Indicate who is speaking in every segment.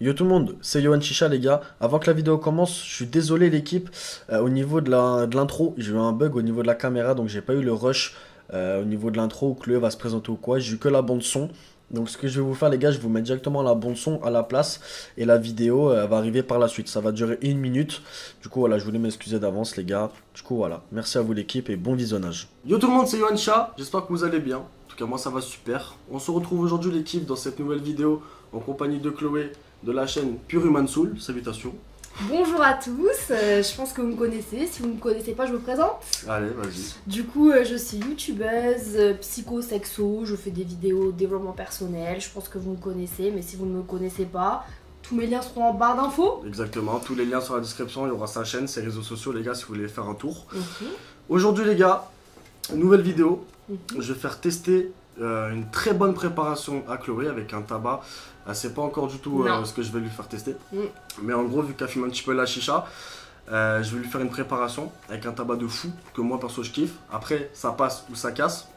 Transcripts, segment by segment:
Speaker 1: Yo tout le monde, c'est Yohan Chicha les gars. Avant que la vidéo commence, je suis désolé l'équipe, au niveau de l'intro, j'ai eu un bug au niveau de la caméra, donc j'ai pas eu le rush au niveau de l'intro où Chloé va se présenter ou quoi. J'ai eu que la bande son. Donc ce que je vais vous faire les gars, je vais vous mettre directement la bande son à la place et la vidéo va arriver par la suite. Ça va durer 1 minute. Du coup voilà, je voulais m'excuser d'avance les gars. Du coup voilà, merci à vous l'équipe et bon visionnage.
Speaker 2: Yo tout le monde, c'est Yohan Chicha, j'espère que vous allez bien. En tout cas moi ça va super. On se retrouve aujourd'hui l'équipe dans cette nouvelle vidéo en compagnie de Chloé de la chaîne Pure Human Soul. Salutations.
Speaker 3: Bonjour à tous, je pense que vous me connaissez, si vous ne me connaissez pas je me présente.
Speaker 2: Allez vas-y.
Speaker 3: Du coup je suis youtubeuse, psycho-sexo, je fais des vidéos développement personnel, je pense que vous me connaissez, mais si vous ne me connaissez pas, tous mes liens seront en barre d'infos.
Speaker 2: Exactement, tous les liens sur la description, il y aura sa chaîne, ses réseaux sociaux les gars si vous voulez faire un tour.
Speaker 3: Ok.
Speaker 2: Aujourd'hui les gars, nouvelle vidéo,
Speaker 3: Mhm.
Speaker 2: je vais faire tester une très bonne préparation à Chloé avec un tabac. Elle sait pas encore du tout ce que je vais lui faire tester. Mais en gros, vu qu'elle fume un petit peu la chicha, je vais lui faire une préparation avec un tabac de fou que moi perso je kiffe. Après, ça passe ou ça casse.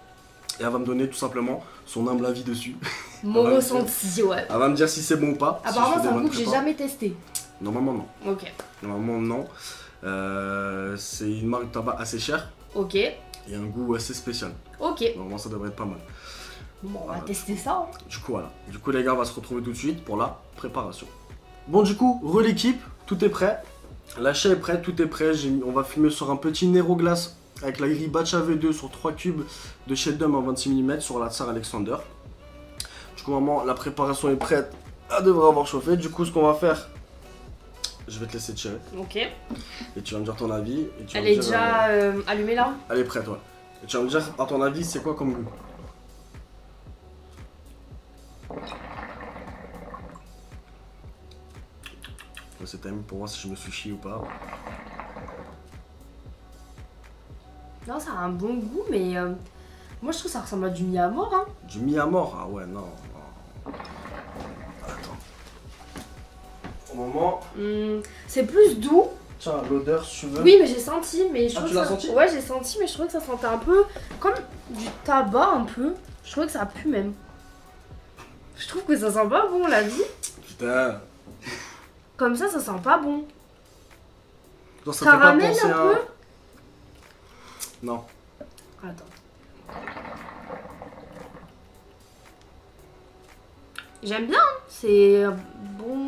Speaker 2: Et elle va me donner tout simplement son humble avis dessus.
Speaker 3: Mon ressenti, ouais.
Speaker 2: Elle va me dire si c'est bon ou pas.
Speaker 3: Apparemment
Speaker 2: si
Speaker 3: c'est
Speaker 2: je fais
Speaker 3: un
Speaker 2: des
Speaker 3: goût que j'ai
Speaker 2: bonnes prépas.
Speaker 3: jamais testé.
Speaker 2: Normalement non.
Speaker 3: Ok.
Speaker 2: Normalement non. C'est une marque de tabac assez chère
Speaker 3: Ok.
Speaker 2: et un goût assez spécial.
Speaker 3: Ok.
Speaker 2: Normalement ça devrait être pas mal.
Speaker 3: Bon, on va tester ça. Hein.
Speaker 2: Du coup voilà, du coup les gars on va se retrouver tout de suite pour la préparation. Bon du coup, l'équipe, tout est prêt. L'achat est prêt, tout est prêt. On va filmer sur un petit Nero Glass avec la grille Batch AV2 sur 3 cubes de chez Dum en 26 mm sur la Tsar Alexander. Du coup maman, la préparation est prête, elle devrait avoir chauffé. Du coup ce qu'on va faire, je vais te laisser tirer
Speaker 3: Ok.
Speaker 2: et tu vas me dire ton avis. Et tu vas
Speaker 3: Elle
Speaker 2: me
Speaker 3: est
Speaker 2: dire,
Speaker 3: déjà allumée là?
Speaker 2: elle est prête ouais. Et tu vas me dire à ton avis c'est quoi comme goût. C'est time pour voir si je me suis chié ou pas.
Speaker 3: Non, ça a un bon goût, mais moi je trouve que ça ressemble à du mi-à-mort. Hein.
Speaker 2: Du mi-à-mort? Ah ouais, non. Attends. Au moment.
Speaker 3: C'est plus doux.
Speaker 2: Tiens, l'odeur, si tu veux.
Speaker 3: Oui, mais j'ai senti, mais je
Speaker 2: Ah,
Speaker 3: trouve
Speaker 2: tu
Speaker 3: que
Speaker 2: l'as
Speaker 3: ça...
Speaker 2: senti?
Speaker 3: Ouais, j'ai senti, mais je trouvais que ça sentait un peu comme du tabac un peu. Je trouvais que ça pue même. Je trouve que ça sent pas bon la vie.
Speaker 2: Putain.
Speaker 3: Comme ça sent pas bon.
Speaker 2: Genre, ça te fait pas
Speaker 3: Caramel
Speaker 2: penser
Speaker 3: un
Speaker 2: à...
Speaker 3: peu.
Speaker 2: Non.
Speaker 3: Attends. J'aime bien, hein. C'est bon.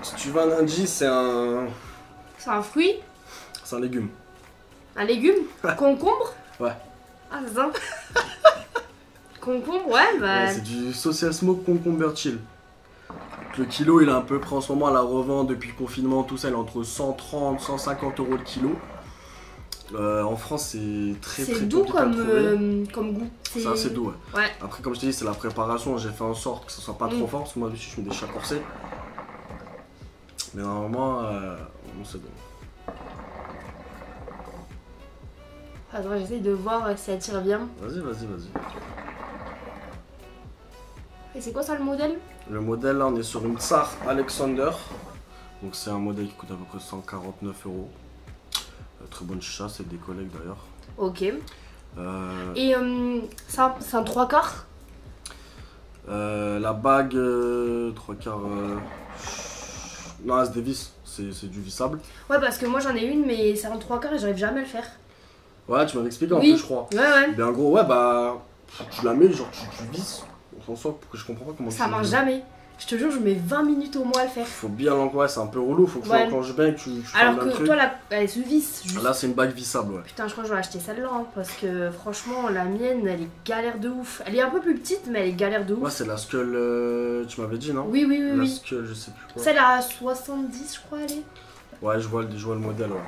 Speaker 2: Si tu veux un indice, c'est un...
Speaker 3: C'est un fruit,
Speaker 2: C'est un légume.
Speaker 3: un légume, concombre.
Speaker 2: Ouais.
Speaker 3: Ah, c'est ça. Concombre, ouais, bah.
Speaker 2: Ouais, c'est du social smoke concombre chill. Le kilo, il est à peu près en ce moment à la revente depuis le confinement, tout ça, il est entre 130 150 euros le kilo. En France, c'est très
Speaker 3: C'est
Speaker 2: très
Speaker 3: doux
Speaker 2: compliqué à trouver.
Speaker 3: comme goût.
Speaker 2: C'est assez doux, ouais.
Speaker 3: Ouais.
Speaker 2: Après, comme je t'ai dit, c'est la préparation. J'ai fait en sorte que ce soit pas trop fort parce que moi, dessus, je mets des chats corsés. Mais normalement, c'est bon.
Speaker 3: Attends, j'essaye de voir si elle tire bien.
Speaker 2: Vas-y, vas-y, vas-y.
Speaker 3: Et c'est quoi ça le modèle?
Speaker 2: Le modèle, là, on est sur une Tsar Alexander. Donc, c'est un modèle qui coûte à peu près 149 euros. Très bonne chicha, c'est des collègues d'ailleurs.
Speaker 3: Ok. Et ça, c'est un 3/4?
Speaker 2: La bague, 3/4. Non, elle se dévisse, c'est du vissable.
Speaker 3: Ouais, parce que moi j'en ai une, mais c'est un 3/4 et j'arrive jamais à le faire.
Speaker 2: Ouais, tu m'avais expliqué en
Speaker 3: Oui.
Speaker 2: plus, je crois.
Speaker 3: Ouais, ouais.
Speaker 2: Mais en gros, ouais, bah, tu la mets, genre, tu visses. En soi, je comprends pas comment
Speaker 3: Ça
Speaker 2: tu...
Speaker 3: marche jamais. Je te jure, je mets 20 minutes au moins à le faire.
Speaker 2: Faut bien l'enclencher, c'est un peu relou, faut que tu
Speaker 3: Ouais.
Speaker 2: l'enclenches bien et que tu
Speaker 3: Alors
Speaker 2: fasses le
Speaker 3: que
Speaker 2: truc.
Speaker 3: toi, elle se visse juste.
Speaker 2: Là, c'est une bague vissable, ouais.
Speaker 3: Putain, je crois que je vais acheter celle-là, hein, parce que franchement, la mienne, elle est galère de ouf. Elle est un peu plus petite, mais elle est galère de ouf.
Speaker 2: Ouais, c'est la Skull, tu m'avais dit, non?
Speaker 3: Oui, oui, oui,
Speaker 2: La
Speaker 3: oui.
Speaker 2: Skull, je sais plus quoi.
Speaker 3: Celle à 70, je crois, elle est.
Speaker 2: Ouais, je vois le modèle, ouais.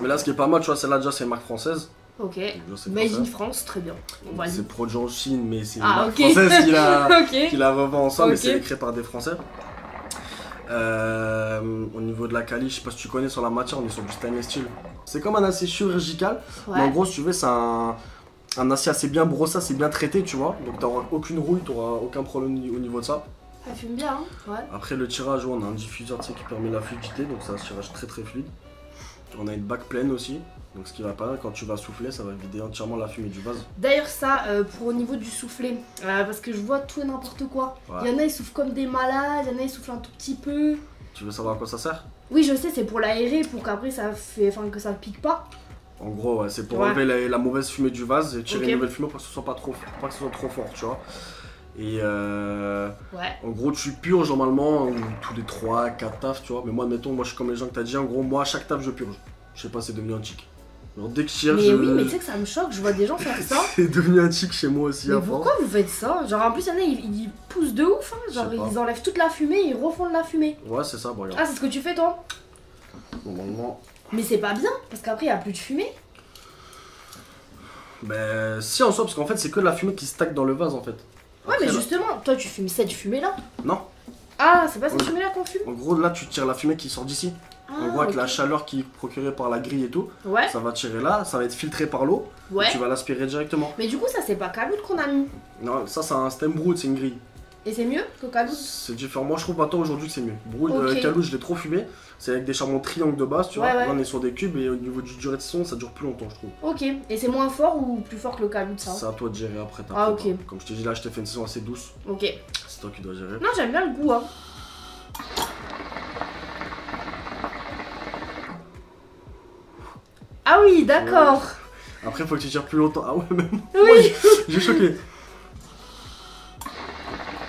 Speaker 2: Mais là, ce qui est pas mal, tu vois, celle-là, déjà, c'est une marque française.
Speaker 3: Ok.
Speaker 2: Déjà, c'est
Speaker 3: Made in
Speaker 2: français.
Speaker 3: France, très bien. Bon, vas-y.
Speaker 2: C'est produit en Chine, mais c'est une
Speaker 3: Ah,
Speaker 2: marque
Speaker 3: ok.
Speaker 2: française qui
Speaker 3: Ok.
Speaker 2: la revend ensemble, mais
Speaker 3: Ok.
Speaker 2: c'est créé par des Français. Au niveau de la quali, je sais pas si tu connais sur la matière, on est sur du stainless steel. C'est comme un acier chirurgical, mais en
Speaker 3: Ouais.
Speaker 2: gros, si tu veux, c'est un acier assez bien brossé, assez bien traité, tu vois. Donc t'auras aucune rouille, t'auras aucun problème au niveau de ça.
Speaker 3: Elle fume bien, hein. Ouais.
Speaker 2: Après le tirage, on a un diffuseur, tu sais, qui permet la fluidité, donc c'est un tirage très très fluide. On a une bague pleine aussi. Donc ce qui va pas, quand tu vas souffler, ça va vider entièrement la fumée du vase.
Speaker 3: D'ailleurs ça, pour au niveau du soufflet, parce que je vois tout et n'importe quoi.
Speaker 2: Ouais.
Speaker 3: Il y en a ils soufflent comme des malades, il y en a ils soufflent un tout petit peu.
Speaker 2: Tu veux savoir à quoi ça sert?
Speaker 3: Oui je sais, c'est pour l'aérer, pour qu'après ça fait, enfin que ça pique pas.
Speaker 2: En gros, ouais, c'est pour
Speaker 3: Ouais.
Speaker 2: enlever la mauvaise fumée du vase et tirer
Speaker 3: Ok.
Speaker 2: une nouvelle fumée pour que ce soit pas trop, pas que ce soit trop fort, tu vois. Et
Speaker 3: Ouais.
Speaker 2: en gros, tu purges normalement tous les 3-4 tafs, tu vois. Mais moi, admettons, moi je suis comme les gens que t'as dit, en gros, moi à chaque taf je purge. Je sais pas, c'est devenu un tic. Genre dès que je tire,
Speaker 3: Mais
Speaker 2: je...
Speaker 3: oui, mais tu sais que ça me choque, je vois des gens faire ça.
Speaker 2: c'est devenu un tic chez moi aussi.
Speaker 3: Mais
Speaker 2: à force.
Speaker 3: pourquoi vous faites ça? Genre en plus il y en a ils poussent de ouf, hein. Genre
Speaker 2: Je sais pas.
Speaker 3: ils enlèvent toute la fumée, ils refont de la fumée.
Speaker 2: Ouais, c'est ça, bon, regarde.
Speaker 3: Ah c'est ce que tu fais toi?
Speaker 2: Normalement.
Speaker 3: Mais c'est pas bien, parce qu'après il y a plus de fumée.
Speaker 2: Ben, si en soi, parce qu'en fait, c'est que de la fumée qui stack dans le vase en fait.
Speaker 3: Ouais
Speaker 2: Après,
Speaker 3: mais
Speaker 2: là-
Speaker 3: justement, toi tu fumes cette fumée là?
Speaker 2: Non,
Speaker 3: Ah c'est pas cette
Speaker 2: Ouais.
Speaker 3: fumée là qu'on fume?
Speaker 2: en gros, là tu tires la fumée qui sort d'ici.
Speaker 3: Ah,
Speaker 2: En gros, avec
Speaker 3: ok.
Speaker 2: la chaleur qui est procurée par la grille et tout,
Speaker 3: Ouais,
Speaker 2: ça va tirer là, ça va être filtré par l'eau,
Speaker 3: ouais.
Speaker 2: et tu vas l'aspirer directement.
Speaker 3: Mais du coup ça c'est pas Kaloud qu'on a mis.
Speaker 2: Non, ça c'est un stem brood, c'est une grille.
Speaker 3: Et c'est mieux que Kaloud?
Speaker 2: C'est différent. Moi je trouve maintenant aujourd'hui que c'est mieux. Brood,
Speaker 3: Ok.
Speaker 2: Kaloud, je l'ai trop fumé. C'est avec des charbons triangles de base, tu vois.
Speaker 3: Ouais, ouais.
Speaker 2: Là on est sur des cubes et au niveau du durée de son, ça dure plus longtemps, je trouve.
Speaker 3: Ok. Et c'est moins fort ou plus fort que le Kaloud ça?
Speaker 2: C'est à toi de gérer après ta
Speaker 3: Ah,
Speaker 2: prépa.
Speaker 3: ok.
Speaker 2: Comme je t'ai dit là, je t'ai fait une saison assez douce.
Speaker 3: Ok.
Speaker 2: C'est toi qui dois gérer.
Speaker 3: Non j'aime bien le goût hein. Ah oui d'accord.
Speaker 2: Après, faut que tu tires plus longtemps. Ah ouais, même
Speaker 3: Oui.
Speaker 2: j'ai choqué.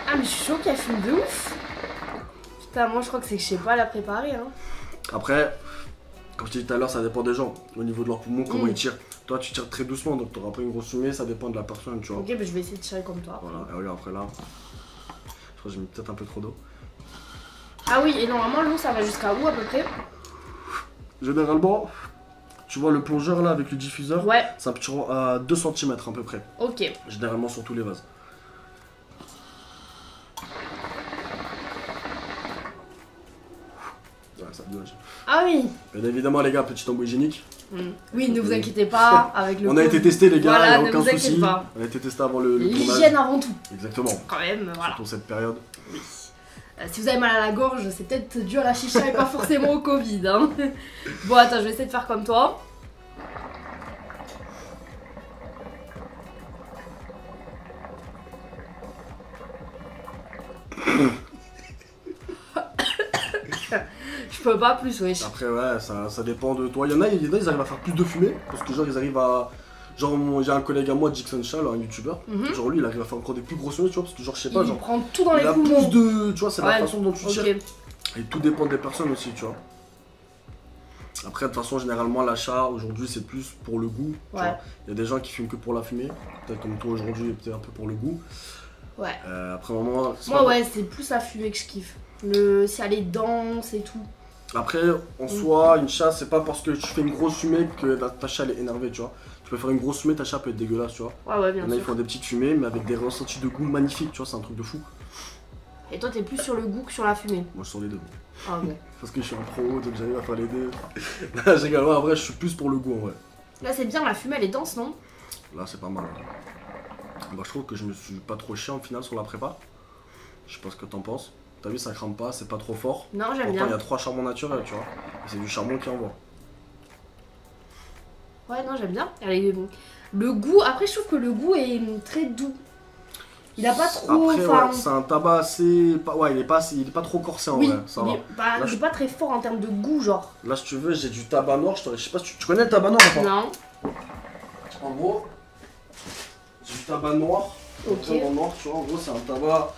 Speaker 3: Ah mais je suis choquée, elle fume de ouf. Putain moi je crois que c'est que je sais pas la préparer hein.
Speaker 2: Après, comme je t'ai dit tout à l'heure, ça dépend des gens. Au niveau de leur poumon, comment
Speaker 3: Mm.
Speaker 2: ils tirent. Toi, tu tires très doucement, donc t'auras pas une grosse fumée, ça dépend de la personne, tu vois.
Speaker 3: Ok bah je vais essayer de tirer comme toi.
Speaker 2: Voilà, et regarde après là. Je crois que j'ai mis peut-être un peu trop d'eau.
Speaker 3: Ah oui et normalement l'eau ça va jusqu'à où à peu près?
Speaker 2: Généralement, tu vois le plongeur là avec le diffuseur,
Speaker 3: Ouais,
Speaker 2: c'est un petit rond à 2 cm à peu près.
Speaker 3: ok.
Speaker 2: Généralement sur tous les vases. Ouais, ça dommage.
Speaker 3: Ah oui.
Speaker 2: Bien évidemment, les gars, petit embout hygiénique.
Speaker 3: Oui ne vous inquiétez pas avec le
Speaker 2: On a été testé, les gars,
Speaker 3: Voilà,
Speaker 2: y a
Speaker 3: ne
Speaker 2: aucun
Speaker 3: vous inquiétez
Speaker 2: souci.
Speaker 3: pas.
Speaker 2: On a été testé avant le tournage.
Speaker 3: L'hygiène avant tout.
Speaker 2: Exactement.
Speaker 3: Quand même voilà.
Speaker 2: Surtout cette période.
Speaker 3: Oui. Si vous avez mal à la gorge, c'est peut-être dû à la chicha et pas forcément au Covid. Hein. Bon, attends, je vais essayer de faire comme toi. Je peux pas plus, wesh.
Speaker 2: Après, ouais, ça dépend de toi. Il y en a, ils arrivent à faire plus de fumée. Parce que, genre, ils arrivent à. Genre, j'ai un collègue à moi, Dixon Shall, un youtubeur.
Speaker 3: Mhm.
Speaker 2: Genre, lui, il arrive à faire encore des plus grosses fumées, tu vois. Parce que, genre, je sais pas,
Speaker 3: Il
Speaker 2: genre.
Speaker 3: prend tout dans les
Speaker 2: Il a
Speaker 3: poumons.
Speaker 2: plus de. Tu vois, c'est la
Speaker 3: Ouais,
Speaker 2: façon dont tu tires.
Speaker 3: Ok.
Speaker 2: Et tout dépend des personnes aussi, tu vois. Après, de toute façon, généralement, l'achat aujourd'hui, c'est plus pour le goût. tu
Speaker 3: Ouais.
Speaker 2: vois. Il y a des gens qui fument que pour la fumée. Peut-être comme toi aujourd'hui, peut-être un peu pour le goût.
Speaker 3: Ouais.
Speaker 2: Après, moment. c'est
Speaker 3: Moi,
Speaker 2: pas-
Speaker 3: ouais, c'est plus la fumée que je kiffe. Si elle est dense et tout.
Speaker 2: Après, en soi, une chasse, c'est pas parce que tu fais une grosse fumée que ta chasse elle est énervée, tu vois. Tu peux faire une grosse fumée, ta chasse peut être dégueulasse, tu vois.
Speaker 3: Ouais, ouais,
Speaker 2: Il y
Speaker 3: bien
Speaker 2: en a, ils
Speaker 3: sûr.
Speaker 2: font des petites fumées, mais avec des ressentis de goût magnifiques, tu vois, c'est un truc de fou.
Speaker 3: Et toi, t'es plus sur le goût que sur la fumée.
Speaker 2: Moi, je sors les deux.
Speaker 3: Ah, ouais.
Speaker 2: Parce que je suis un pro, donc j'arrive à faire les deux. Là, j'ai également, en vrai, je suis plus pour le goût, en vrai.
Speaker 3: Là, c'est bien, la fumée, elle est dense, non?
Speaker 2: Là, c'est pas mal. Moi, je trouve que je me suis pas trop chiant, au final, sur la prépa. Je sais pas ce que t'en penses. T'as vu, ça crame pas, c'est pas trop fort.
Speaker 3: Non, j'aime
Speaker 2: Pourtant, il y
Speaker 3: bien.
Speaker 2: a 3 charbons naturels, tu vois. Et c'est du charbon qui envoie.
Speaker 3: Ouais, non, j'aime bien. Le goût, après, je trouve que le goût est très doux. Il a pas trop.
Speaker 2: Après,
Speaker 3: enfin,
Speaker 2: ouais, c'est un tabac assez. Ouais, il est pas trop corsé en
Speaker 3: oui,
Speaker 2: vrai. Ça va. Là,
Speaker 3: il est pas très fort en termes de goût, genre.
Speaker 2: Là, si tu veux, j'ai du tabac noir. Je sais pas si tu connais le tabac noir ou pas?
Speaker 3: Non.
Speaker 2: En gros, j'ai du tabac noir.
Speaker 3: Ok.
Speaker 2: Vraiment noir, tu vois. En gros, c'est un tabac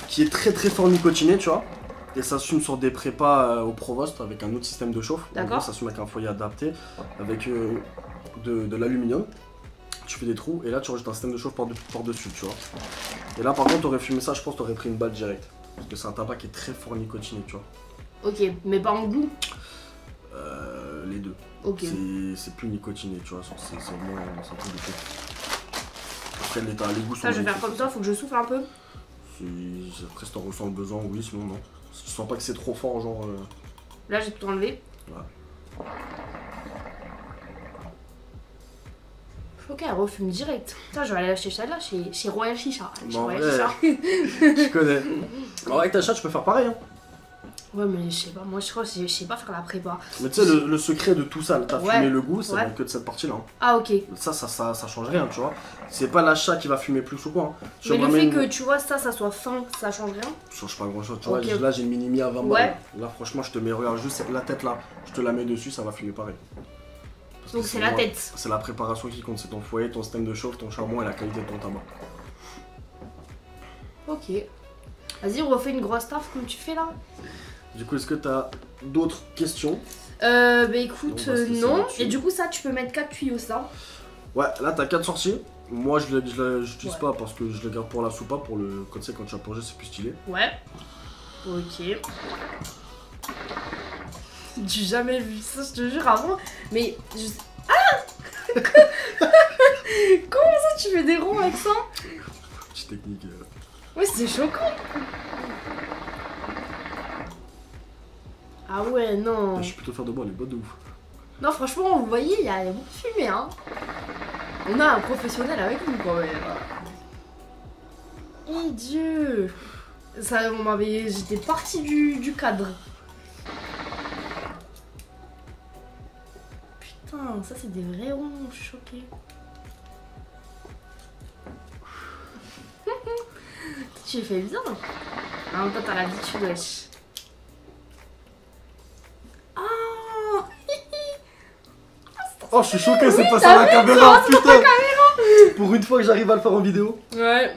Speaker 2: qui est très très fort nicotiné, tu vois. Et ça s'assume sur des prépas au Provost avec un autre système de chauffe. En
Speaker 3: D'accord.
Speaker 2: gros, ça s'assume avec un foyer adapté, avec de l'aluminium. Tu fais des trous et là tu rajoutes un système de chauffe par-dessus, tu vois. Et là par contre, t'aurais fumé ça, je pense t'aurais pris une balle directe. Parce que c'est un tabac qui est très fort nicotiné, tu vois.
Speaker 3: Ok, mais pas en goût.
Speaker 2: Les deux.
Speaker 3: Ok.
Speaker 2: C'est plus nicotiné, tu vois. C'est vraiment c'est un truc de fou. Après, les goûts sont.
Speaker 3: Ça, je vais faire
Speaker 2: magnifiques.
Speaker 3: comme toi, faut que je souffle un peu.
Speaker 2: Après, si t'en ressens le besoin, oui, sinon non. Si tu sens pas que c'est trop fort, genre.
Speaker 3: Là, j'ai tout enlevé.
Speaker 2: Ouais.
Speaker 3: Ok, elle refume direct. Putain, je vais aller acheter ça là chez Royal Chicha. Chez
Speaker 2: Bon,
Speaker 3: Royal
Speaker 2: ouais.
Speaker 3: Chicha.
Speaker 2: Tu connais. Alors, avec ta chatte, tu peux faire pareil. Hein.
Speaker 3: Ouais, mais je sais pas, moi je crois que je sais pas faire la prépa.
Speaker 2: Mais tu sais, le secret de tout ça, t'as
Speaker 3: Ouais.
Speaker 2: fumé le goût, ça
Speaker 3: Ouais.
Speaker 2: vient que de cette partie-là. Hein.
Speaker 3: Ah, ok.
Speaker 2: Ça change rien, tu vois. C'est pas l'achat qui va fumer plus ou quoi. Hein. Tu
Speaker 3: Mais
Speaker 2: vois,
Speaker 3: le
Speaker 2: moi,
Speaker 3: fait
Speaker 2: même,
Speaker 3: que tu vois, ça soit fin, ça change rien.
Speaker 2: ça change pas grand chose, tu
Speaker 3: Ok.
Speaker 2: vois. Là, j'ai une mini-mi à 20 balles.
Speaker 3: Ouais.
Speaker 2: Là, franchement, je te mets, regarde, juste la tête là. Je te la mets dessus, ça va fumer pareil. Parce
Speaker 3: Donc
Speaker 2: que
Speaker 3: c'est la
Speaker 2: moi,
Speaker 3: tête.
Speaker 2: C'est la préparation qui compte, c'est ton foyer, ton système de chauffe, ton charbon et la qualité de ton tabac.
Speaker 3: Ok. Vas-y, on refait une grosse taf comme tu fais là.
Speaker 2: Du coup, est-ce que t'as d'autres questions?
Speaker 3: Bah écoute,
Speaker 2: On va se laisser
Speaker 3: non.
Speaker 2: là-dessus.
Speaker 3: Et du coup, ça, tu peux mettre 4 tuyaux, ça.
Speaker 2: Ouais, là, t'as 4 sorties. Moi, je l'utilise
Speaker 3: Ouais.
Speaker 2: pas parce que je le garde pour la soupape, pour le. Quand tu vas plonger, c'est plus stylé.
Speaker 3: Ouais. Ok. J'ai jamais vu ça, je te jure, avant. Mais. Ah Comment ça, tu fais des ronds avec ça?
Speaker 2: Petite technique.
Speaker 3: Ouais, c'est choquant. Ah ouais, non.
Speaker 2: Je suis plutôt fier de moi, elle est bonne de ouf.
Speaker 3: Non, franchement, vous voyez, il y a beaucoup de fumée, hein. On a un professionnel avec nous, quand même. Oh Dieu. Ça, j'étais partie du cadre. Putain, ça c'est des vrais ronds, je suis choquée. Tu fais bien. En même temps, t'as l'habitude, wesh. Ah.
Speaker 2: Oh, je suis choqué, c'est pas ça la caméra, putain! Pour une fois que j'arrive à le faire en vidéo.
Speaker 3: Ouais.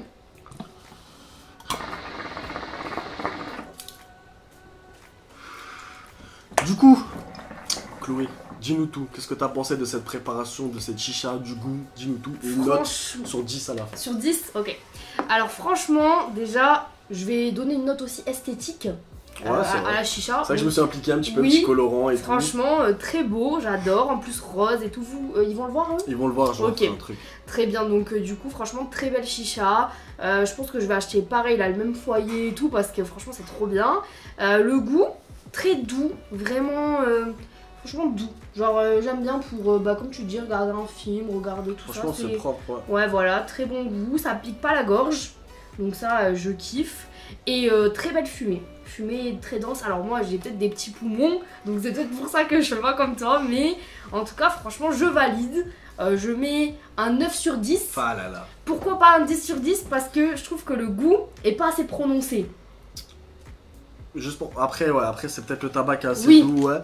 Speaker 2: Du coup, Chloé, dis-nous tout. Qu'est-ce que t'as pensé de cette préparation, de cette chicha, du goût? Dis-nous tout. Et une note
Speaker 3: Franchement.
Speaker 2: sur 10 à la fin.
Speaker 3: Sur 10, ok. Alors franchement, déjà, je vais donner une note aussi esthétique
Speaker 2: Ouais, c'est
Speaker 3: à
Speaker 2: vrai.
Speaker 3: la chicha.
Speaker 2: C'est vrai que je me suis impliqué un petit peu,
Speaker 3: Oui,
Speaker 2: petit colorant et tout.
Speaker 3: Franchement, très beau, j'adore. En plus, rose et tout. Ils vont le voir, eux?
Speaker 2: Ils vont le voir, genre,
Speaker 3: Ok.
Speaker 2: c'est un truc.
Speaker 3: Très bien, donc du coup, franchement, très belle chicha. Je pense que je vais acheter pareil, là, le même foyer et tout, parce que franchement, c'est trop bien. Le goût, très doux, vraiment, franchement doux. Genre, j'aime bien pour, comme tu dis, regarder un film, regarder tout
Speaker 2: Franchement,
Speaker 3: ça.
Speaker 2: c'est propre, ouais.
Speaker 3: Ouais, voilà, très bon goût, ça pique pas la gorge, donc ça, je kiffe. Et très belle fumée. Fumée très dense. Alors moi j'ai peut-être des petits poumons, donc c'est peut-être pour ça que je fais pas comme toi, mais en tout cas franchement je valide. Je mets un 9 sur 10.
Speaker 2: Ah là là.
Speaker 3: Pourquoi pas un 10 sur 10? Parce que je trouve que le goût est pas assez prononcé.
Speaker 2: Juste pour. Après, ouais, après c'est peut-être le tabac qui est assez
Speaker 3: Oui.
Speaker 2: doux, ouais.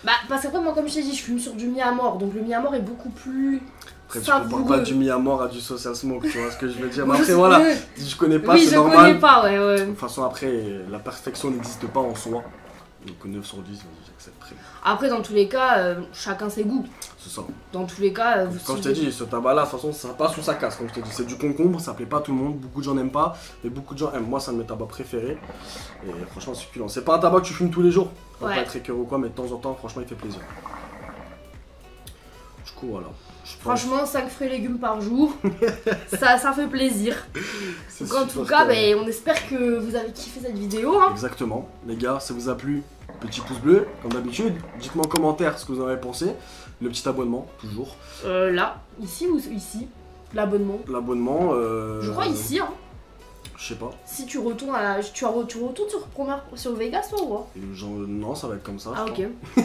Speaker 3: Bah parce qu'après moi comme je t'ai dit je fume sur du mi-à-mort, donc le mi-à-mort est beaucoup plus
Speaker 2: Après, tu compares
Speaker 3: savoureux.
Speaker 2: pas du mi-à-mort à du social smoke, tu vois ce que je veux dire. Mais
Speaker 3: Je
Speaker 2: après,
Speaker 3: sais-
Speaker 2: voilà, si je connais pas,
Speaker 3: oui
Speaker 2: c'est
Speaker 3: je
Speaker 2: normal.
Speaker 3: connais pas, ouais.
Speaker 2: De toute façon, après, la perfection n'existe pas en soi. Donc 9 sur 10, j'accepte très bien.
Speaker 3: Après dans tous les cas, chacun ses goûts.
Speaker 2: C'est ça.
Speaker 3: Dans tous les cas,
Speaker 2: Comme je t'ai dit, ce tabac-là, de toute façon, ça passe ou ça casse. Comme je t'ai dit, c'est du concombre, ça plaît pas à tout le monde. Beaucoup de gens n'aiment pas, mais beaucoup de gens aiment. Moi, c'est un de mes tabacs préférés. Et franchement, c'est succulent. C'est pas un tabac que tu fumes tous les jours. Faut
Speaker 3: Ouais.
Speaker 2: pas être écœuré ou quoi, mais de temps en temps, franchement, il fait plaisir. Du coup, voilà. Je pense-
Speaker 3: Franchement, 5 fruits et légumes par jour, ça fait plaisir.
Speaker 2: c'est
Speaker 3: Donc en
Speaker 2: super
Speaker 3: tout cas,
Speaker 2: stylé.
Speaker 3: on espère que vous avez kiffé cette vidéo. Hein.
Speaker 2: Exactement. Les gars, ça vous a plu, petit pouce bleu, comme d'habitude. Dites-moi en commentaire ce que vous en avez pensé. Le petit abonnement, toujours.
Speaker 3: Là, ici ou ici, l'abonnement.
Speaker 2: L'abonnement,
Speaker 3: Je crois ici, hein.
Speaker 2: Je sais pas.
Speaker 3: Si tu retournes tu retournes sur Vegas, toi ou quoi?
Speaker 2: Et genre, non, ça va être comme ça.
Speaker 3: Ah
Speaker 2: je
Speaker 3: ok.
Speaker 2: crois.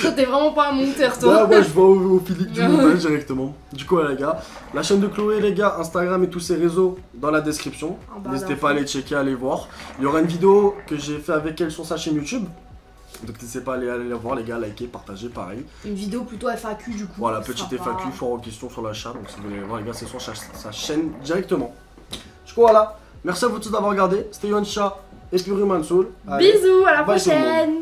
Speaker 3: Toi t'es vraiment pas un monteur toi.
Speaker 2: Ouais, ouais, je vais au Philippe du montage directement. Du coup, les gars, la chaîne de Chloé, les gars, Instagram et tous ses réseaux dans la description.
Speaker 3: En bas
Speaker 2: N'hésitez
Speaker 3: d'infos.
Speaker 2: pas à aller checker, à aller voir. Il y aura une vidéo que j'ai fait avec elle sur sa chaîne YouTube. Donc n'hésitez pas à aller la voir, les gars, liker, partager, pareil.
Speaker 3: Une vidéo plutôt FAQ du coup.
Speaker 2: Voilà,
Speaker 3: ce
Speaker 2: petite
Speaker 3: sera pas-
Speaker 2: FAQ, foire aux questions sur l'achat. Donc si vous voulez aller voir, les gars, c'est sur sa chaîne directement. Du coup, voilà. Merci à vous tous d'avoir regardé. C'était Yoancha et Puri Mansoul. Allez,
Speaker 3: Bisous, à la
Speaker 2: bye tout le monde.
Speaker 3: prochaine.